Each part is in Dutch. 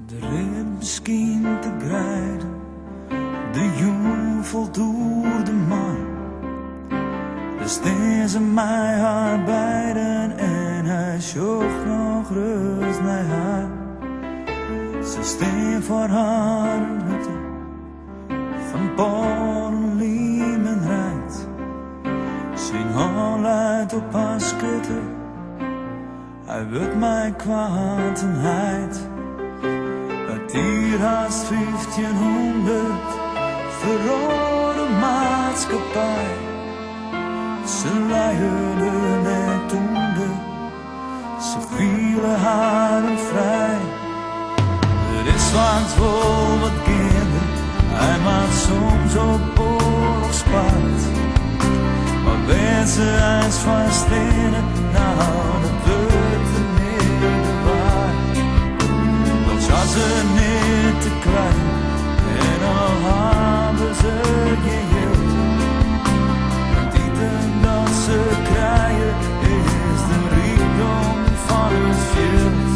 De rit misschien te grijden, de jong voldoer de man. Dus steen ze mij arbeiden en hij zocht nog rust naar haar. Ze steen voor haar een hutte van polen, liem en rijdt. Zijn hand luidt op haar schutte, hij wordt mij kwaad en heid. Het hier haast 1500 verrode maatschappij. Ze leiden net onder, ze vielen haren vrij. Het is vaak vol wat kinderen, hij maakt soms op oorlogspaard. Maar weet ze eens vast in het, nou dat wordt er niet waar. Dan zijn ze niet te klein en al hebben ze geen geld. Het eten dat ze krijgen is de rijkdom van het veld.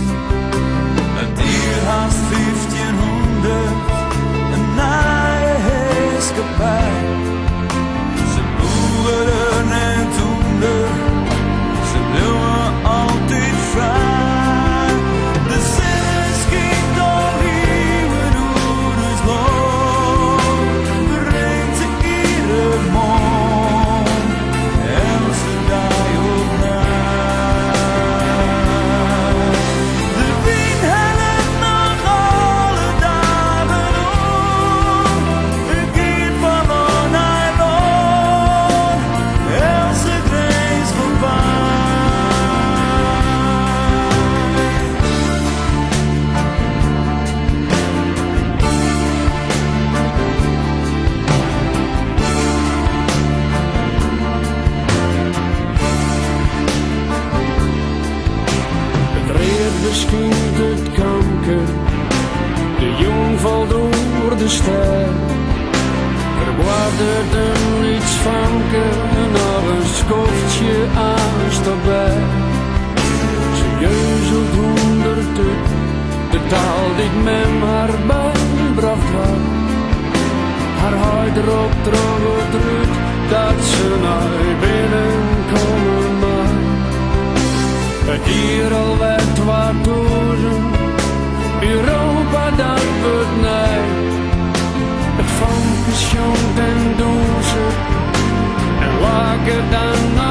Het dier haast 1500, een naaie heerskepaar. Ze boeren en toender, ze bleven altijd vrij. De zin schiet al nieuwe door het land, brengt ze iedere mond, en ze die op nacht. De wind helpt nog alle dagen om, het gaat van on naar on, en ze grijs voorbij. Het reert beschiemt het kanker, de jong valt door de ster. Er bladert een iets vanker, nog een skoftje aast erbij. Ze jeuzelt honderd uit, de taal die mem haar bijbracht had. Haar huid erop droog terug, dat ze naar binnen komen mag. Het hier al werd wat toeren, Europa dat wordt nee. Het van pensioen en dozen, en lager dan